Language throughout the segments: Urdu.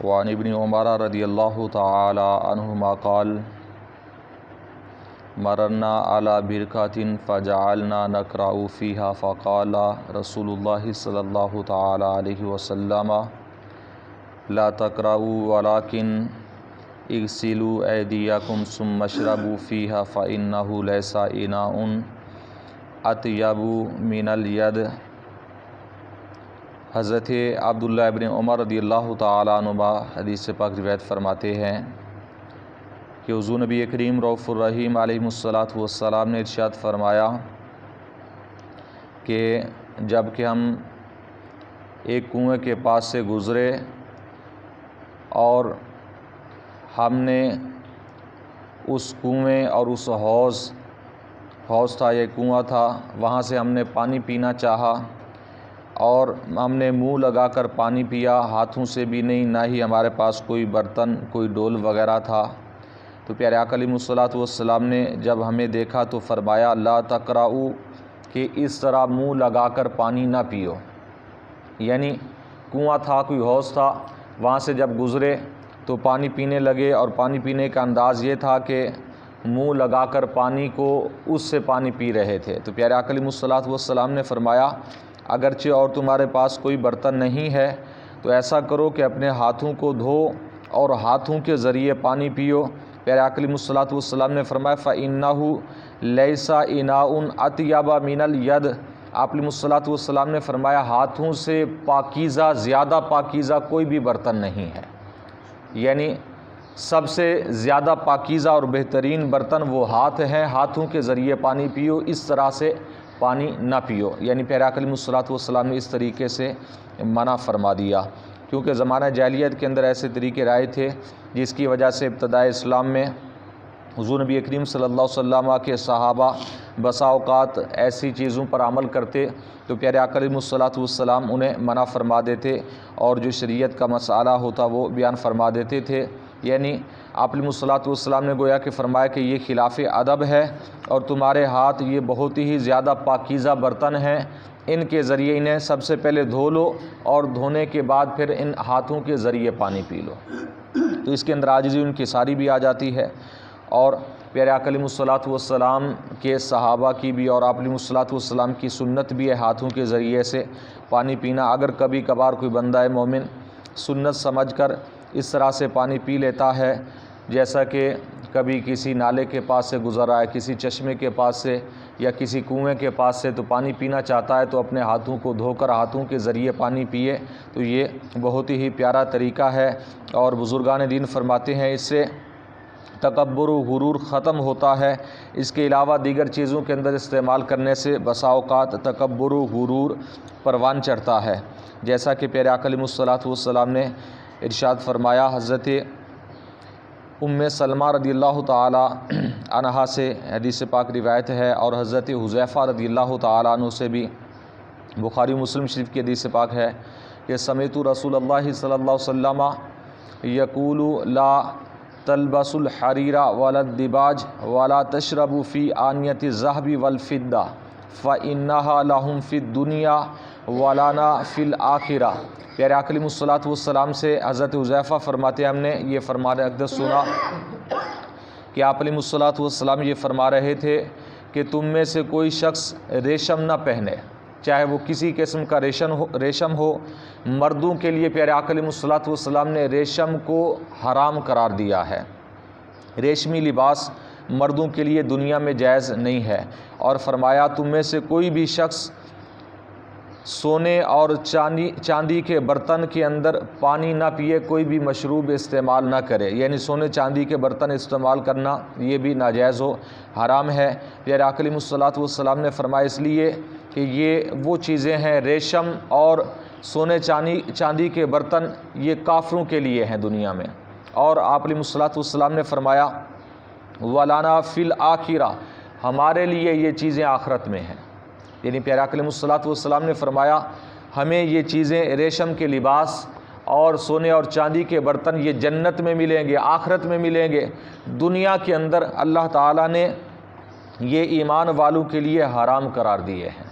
وعن ابن عمر رضی اللہ تعالی عنہما قال مررنا على بركة فجعلنا نقرأ فيها فقال رسول الله صلی اللہ تعالی علیہ وسلم لا تقرأوا ولكن اغسلوا أيديكم ثم اشربوا فيها فإنه ليس إناء أطيب من اليد۔ حضرت عبداللہ ابن عمر رضی اللہ تعالیٰ عنہما حدیث پاک روایت فرماتے ہیں کہ حضور نبی کریم رؤوف الرحیم علیہ الصلاۃ والسلام نے ارشاد فرمایا کہ جب کہ ہم ایک کنویں کے پاس سے گزرے اور ہم نے اس کنویں اور اس حوض تھا، یہ کنواں تھا، وہاں سے ہم نے پانی پینا چاہا اور ہم نے منہ لگا کر پانی پیا، ہاتھوں سے بھی نہیں، نہ ہی ہمارے پاس کوئی برتن، کوئی ڈول وغیرہ تھا۔ تو پیارے آقا علیہ الصلوۃ والسلام نے جب ہمیں دیکھا تو فرمایا لا تقرؤ، کہ اس طرح منہ لگا کر پانی نہ پیو۔ یعنی کنواں تھا، کوئی حوض تھا، وہاں سے جب گزرے تو پانی پینے لگے، اور پانی پینے کا انداز یہ تھا کہ منہ لگا کر پانی کو اس سے پانی پی رہے تھے۔ تو پیارے آقا علیہ الصلوۃ والسلام نے فرمایا اگرچہ اور تمہارے پاس کوئی برتن نہیں ہے تو ایسا کرو کہ اپنے ہاتھوں کو دھو اور ہاتھوں کے ذریعے پانی پیو۔ پیارے آقا علیہ الصلوۃ والسلام نے فرمایا فَإِنَّهُ لَيْسَ إِنَاءٌ أَطْيَبَ مِنَ الْيَدِ۔ آپ علیہ الصلوۃ والسلام نے فرمایا ہاتھوں سے پاکیزہ، زیادہ پاکیزہ کوئی بھی برتن نہیں ہے۔ یعنی سب سے زیادہ پاکیزہ اور بہترین برتن وہ ہاتھ ہیں، ہاتھوں کے ذریعے پانی پیو، اس طرح سے پانی نہ پیو۔ یعنی پیارے آقا علیہ الصلوۃ والسلام نے اس طریقے سے منع فرما دیا، کیونکہ زمانہ جاہلیت کے اندر ایسے طریقے رائج تھے جس کی وجہ سے ابتدائے اسلام میں حضور نبی کریم صلی اللہ علیہ وسلم کے صحابہ بسا اوقات ایسی چیزوں پر عمل کرتے تو پیارے آقا علیہ الصلوۃ والسلام انہیں منع فرما دیتے، اور جو شریعت کا مسئلہ ہوتا وہ بیان فرما دیتے تھے۔ یعنی آپ علیہ الصلوۃ والسلام نے گویا کہ فرمایا کہ یہ خلاف ادب ہے، اور تمہارے ہاتھ یہ بہت ہی زیادہ پاکیزہ برتن ہیں، ان کے ذریعے انہیں سب سے پہلے دھو لو، اور دھونے کے بعد پھر ان ہاتھوں کے ذریعے پانی پی لو۔ تو اس کے اندر عاجزی ان کی ساری بھی آ جاتی ہے، اور پیارے آقا علیہ الصلوۃ والسلام کے صحابہ کی بھی اور آپ علیہ الصلوۃ والسلام کی سنت بھی ہے ہاتھوں کے ذریعے سے پانی پینا۔ اگر کبھی کبھار کوئی بندہ مومن سنت سمجھ کر اس طرح سے پانی پی لیتا ہے، جیسا کہ کبھی کسی نالے کے پاس سے گزر رہا ہے، کسی چشمے کے پاس سے یا کسی کنویں کے پاس سے، تو پانی پینا چاہتا ہے تو اپنے ہاتھوں کو دھو کر ہاتھوں کے ذریعے پانی پیے، تو یہ بہت ہی پیارا طریقہ ہے۔ اور بزرگان دین فرماتے ہیں اس سے تکبر و غرور ختم ہوتا ہے۔ اس کے علاوہ دیگر چیزوں کے اندر استعمال کرنے سے بسا اوقات تکبر و غرور پروان چڑھتا ہے، جیسا کہ پیارے آقا علیہ الصلوۃ والسلام نے ارشاد فرمایا۔ حضرت ام سلمہ رضی اللہ تعالی عنہا سے حدیث پاک روایت ہے، اور حضرت حذیفہ رضی اللہ تعالی عنہ سے بھی بخاری مسلم شریف کی حدیث پاک ہے کہ سمعت رسول اللہ صلی اللہ علیہ وسلم یقول لا تلبسوا الحریر ولا الدباج ولا تشربوا فی آنیۃ الذهب والفضہ فإنها لهم فی الدنیا ولنا فی الآخرہ۔ پیارے آقا علیہ الصلوۃ والسلام سے حضرت حذیفہ فرماتے ہیں ہم نے یہ فرمان اقدس سنا کہ آپ علیہ الصلوۃ والسلام یہ فرما رہے تھے کہ تم میں سے کوئی شخص ریشم نہ پہنے، چاہے وہ کسی قسم کا ریشم ہو۔ مردوں کے لیے پیارے آقا علیہ الصلوۃ والسلام نے ریشم کو حرام قرار دیا ہے، ریشمی لباس مردوں کے لیے دنیا میں جائز نہیں ہے، اور فرمایا تم میں سے کوئی بھی شخص سونے اور چاندی کے برتن کے اندر پانی نہ پیے، کوئی بھی مشروب استعمال نہ کرے، یعنی سونے چاندی کے برتن استعمال کرنا یہ بھی ناجائز ہو، حرام ہے۔ پیارے آقا علیہ الصلوۃ والسلام نے فرمایا اس لیے کہ یہ وہ چیزیں ہیں، ریشم اور سونے چاندی کے برتن یہ کافروں کے لیے ہیں دنیا میں، اور آپ علیہ الصلوۃ والسلام نے فرمایا وَلَنَا فِي الْآخِرَةِ، ہمارے لیے یہ چیزیں آخرت میں ہیں۔ یعنی پیارے آقا علیہ الصلوۃ والسلام نے فرمایا ہمیں یہ چیزیں، ریشم کے لباس اور سونے اور چاندی کے برتن یہ جنت میں ملیں گے، آخرت میں ملیں گے، دنیا کے اندر اللہ تعالیٰ نے یہ ایمان والوں کے لیے حرام قرار دیے ہیں۔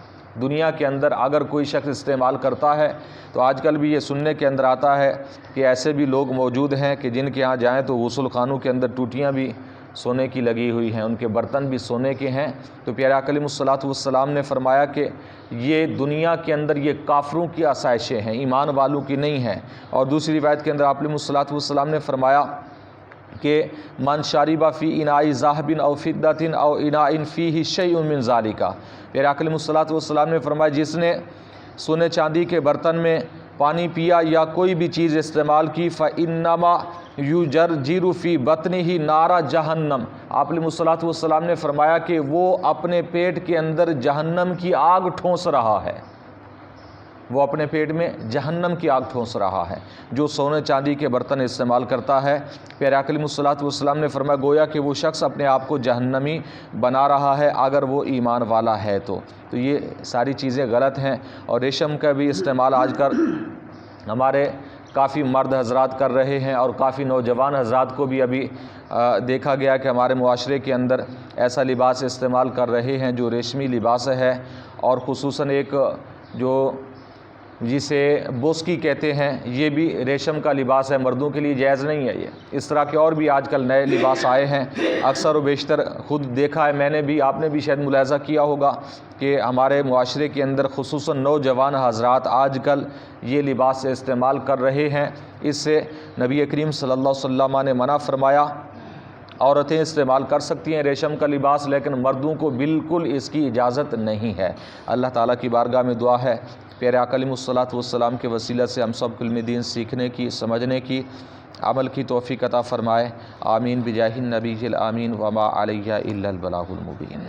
دنیا کے اندر اگر کوئی شخص استعمال کرتا ہے تو آج کل بھی یہ سننے کے اندر آتا ہے کہ ایسے بھی لوگ موجود ہیں کہ جن کے ہاں جائیں تو غسل خانوں کے اندر ٹوٹیاں بھی سونے کی لگی ہوئی ہیں، ان کے برتن بھی سونے کے ہیں۔ تو پیارے آقا علیہ الصلوۃ والسلام نے فرمایا کہ یہ دنیا کے اندر یہ کافروں کی آسائشیں ہیں، ایمان والوں کی نہیں ہیں۔ اور دوسری روایت کے اندر آپ علیہ الصلوۃ والسلام نے فرمایا کہ من شارب فی اناء ذہب او فضۃ او اناء فیہ شیء من ذالک، پیارے آقا علیہ الصلوۃ والسلام نے فرمایا جس نے سونے چاندی کے برتن میں پانی پیا یا کوئی بھی چیز استعمال کی فإنما یجرجر فی بطنہ نار جہنم، آپ علیہ الصلوۃ والسلام نے فرمایا کہ وہ اپنے پیٹ کے اندر جہنم کی آگ ٹھونس رہا ہے، وہ اپنے پیٹ میں جہنم کی آگ ٹھونس رہا ہے جو سونے چاندی کے برتن استعمال کرتا ہے۔ پیارے آقا علیہ الصلوۃ والسلام نے فرمایا گویا کہ وہ شخص اپنے آپ کو جہنمی بنا رہا ہے اگر وہ ایمان والا ہے تو یہ ساری چیزیں غلط ہیں۔ اور ریشم کا بھی استعمال آج کل ہمارے کافی مرد حضرات کر رہے ہیں، اور کافی نوجوان حضرات کو بھی ابھی دیکھا گیا کہ ہمارے معاشرے کے اندر ایسا لباس استعمال کر رہے ہیں جو ریشمی لباس ہے، اور خصوصاً ایک جو جسے بوسکی کہتے ہیں، یہ بھی ریشم کا لباس ہے، مردوں کے لیے جائز نہیں ہے۔ یہ اس طرح کے اور بھی آج کل نئے لباس آئے ہیں، اکثر و بیشتر خود دیکھا ہے میں نے بھی، آپ نے بھی شاید ملاحظہ کیا ہوگا کہ ہمارے معاشرے کے اندر خصوصاً نوجوان حضرات آج کل یہ لباس استعمال کر رہے ہیں۔ اس سے نبی کریم صلی اللہ علیہ وسلم نے منع فرمایا، عورتیں استعمال کر سکتی ہیں ریشم کا لباس، لیکن مردوں کو بالکل اس کی اجازت نہیں ہے۔ اللہ تعالیٰ کی بارگاہ میں دعا ہے پیارے آقا علیہ الصلوۃ والسلام کے وسیلہ سے ہم سب کو علم دین سیکھنے کی، سمجھنے کی، عمل کی توفیق عطا فرمائے۔ آمین بجاہ النبی الامین وما علیہ الا البلاغ المبین۔